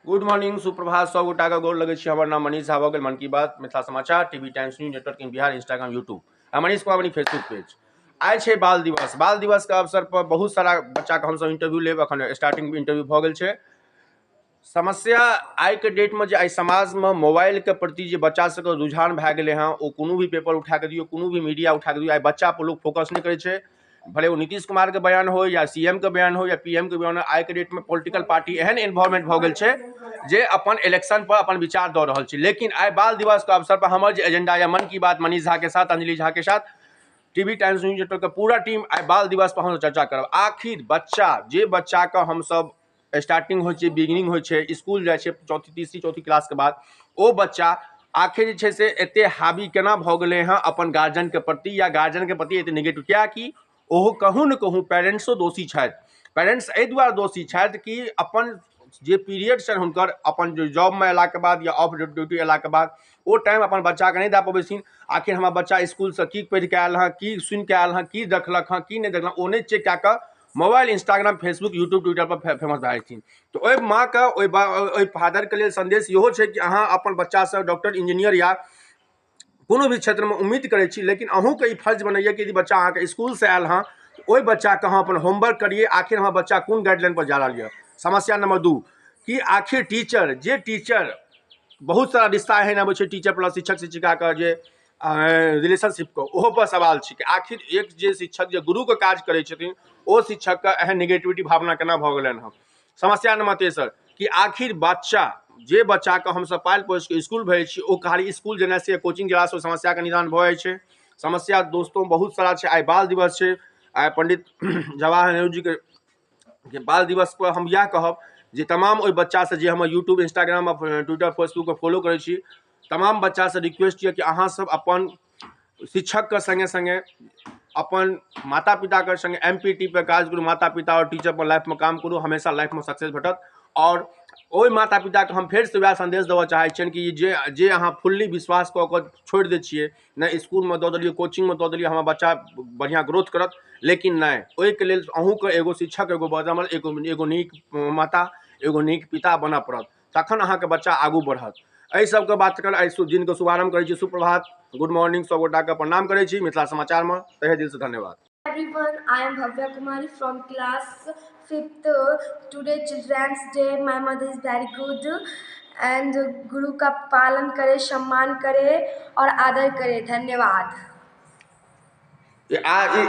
Good morning, सुप्रभात, सौ गोटा का गोर लगे छी। हमर नाम मनीष झा भऽ मन की बात, Mithila Samachar, TV Times News Network in Bihar, Instagram, YouTube आ मनीष कुमार अपनी फेसबुक पेज। आइ छै बाल दिवस। बाल दिवस के अवसर पर बहुत सारा बच्चा के हम इंटरव्यू लेब। अखन स्टार्टिंग इंटरव्यू भऽ गेल छै। समस्या आइ के डेट में आई समाज में मोबाइल के प्रति जे बच्चा सबके रुझान भए गेलै हँ, ओ कोनो भी पेपर उठा के दियौ, कोनो भी मीडिया उठा के दियौ, आई बच्चा पर लोग फोकस नहीं करे छै। भले वो नीतीश कुमार के बयान हो या सीएम के बयान हो या पीएम के बयान हो, आई के डेट में पॉलिटिकल पार्टी एहन इन्वॉल्वमेंट भऽ गेल छै जे अपन इलेक्शन पर अपन विचार दऽ रहल छै। लेकिन आई बाल दिवस के अवसर पर हमर जे एजेंडा या मन की बात मनीष झा के साथ, अंजलि झा के साथ, टीवी टाइम्स न्यूज नेटवर्क के पूरा टीम आई बाल दिवस पर हम चर्चा करब। आखिर बच्चा जे बच्चा के हम सब स्टार्टिंग हो छै, बिगिनिंग हो छै, स्कूल जाए छै तीसरी चौथी क्लास के बाद, ओ बच्चा आखिर जे छै से एते हावी केना भऽ गेलै हँ अपन गार्जियन के प्रति, या गार्जियन के प्रति एते नेगेटिव। कियाकि ओहो कहूँ न कहूँ पेरेंट्सो दोषी छथि। पेरेंट्स एहि दुआरे दोषी छथि कि अपन जे पीरियड छनि हुनकर, अपन जॉब में अयला के बाद या ऑफ ड्यूटी अयला के बाद, ओ टाइम अपन बच्चा के नहीं दे पबैथिन। आखिर हमर बच्चा स्कूल से की पढ़ि के आयल हँ, की सुनि के आयल हँ, की देखलक हँ, की नहीं देखलक, ओ नहीं चेक कए कऽ mobile, Instagram, Facebook, YouTube, Twitter पर फेमस भए जेथिन। तो ओहि माँ के, ओहि फादर के लेल संदेश इहो छै कि अहाँ अपन बच्चा से डॉक्टर, इंजीनियर या कोनो भी क्षेत्र में उम्मीद करै छी, लेकिन अहूँके ई फर्ज बनैया कि यदि बच्चा अहाँके स्कूल से आयल हँ, ओहि बच्चा के अहाँ अपन होमवर्क करिए। आखिर हमर बच्चा कोन गाइडलाइन पर जा रहा है। समस्या नंबर 2 कि आखिर टीचर, जे टीचर, बहुत सारा रिश्ता एहन आबै छै टीचर प्लस शिक्षक शिक्षिका के जे रिलेशनशिप को, ओहो पर सवाल छै कि आखिर एक जे शिक्षक जे गुरु के काज करै छथिन, ओ शिक्षक के एहन नेगेटिविटी भावना केना भऽ गेलनि हँ। समस्या नंबर 3 कि आखिर बच्चा, जे बच्चा के हमसब पाल पोस के स्कूल भेजै छी, ओ खाली स्कूल जेना से कोचिंग जेला से समस्या के निदान भऽ जाइ छै। समस्या दोस्तों बहुत सारा छै। आई बाल दिवस छै। आई पंडित जवाहर नेहरू जी के बाल दिवस पर हम इएह कहब जे तमाम ओहि बच्चा से जे हम यूट्यूब, इंस्टाग्राम, ट्विटर, फेसबुक पर फॉलो करै छी, तमाम बच्चा से रिक्वेस्ट यऽ कि अहाँ सब अपन शिक्षक के संगे संगे अपन माता पिता के संगे MPT पर काज करू। माता पिता और टीचर पर लाइफ में काम करू, हमेशा लाइफ में सक्सेस भेटत। और ओहि माता पिता के हम फेर से वएह संदेश देबऽ चाहै छियनि कि जे अहाँ फुल्ली विश्वास कऽ कऽ छोड़ि दै छियै, नहि स्कूल में दऽ देलियै, कोचिंग में दऽ देलियै, हमर बच्चा बढ़िया ग्रोथ करत, लेकिन नहीं, ओहिके लेल अहूँके एगो शिक्षक, एगो बदमल, एगो नीक माता, एगो नीक पिता बनऽ पड़त, तखन अहाँके बच्चा आगू बढ़त। एहि सबके बात कर आई दिन के शुभारंभ करै छी। सुप्रभात, गुड मॉर्निंग, सब गोटा के प्रणाम करै छी मिथिला समाचार में, तहे दिल से धन्यवाद। Everyone, I am Bhavya Kumari from class 5th. Today Children's Day. My mother is very good and गुरु का पालन करे, सम्मान करे और आदर करे। धन्यवाद।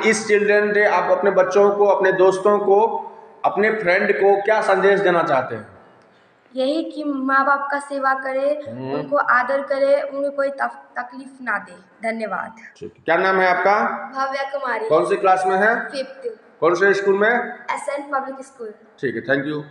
इस चिल्ड्रन डे आप अपने बच्चों को, अपने दोस्तों को, अपने फ्रेंड को क्या संदेश देना चाहते हैं? यही कि माँ बाप का सेवा करे, उनको आदर करे, उन्हें कोई तकलीफ ना दे। धन्यवाद। क्या नाम है आपका? भव्या कुमारी। कौन सी क्लास में है? 5th। कौन से स्कूल में? SN public school. ठीक है, थैंक यू।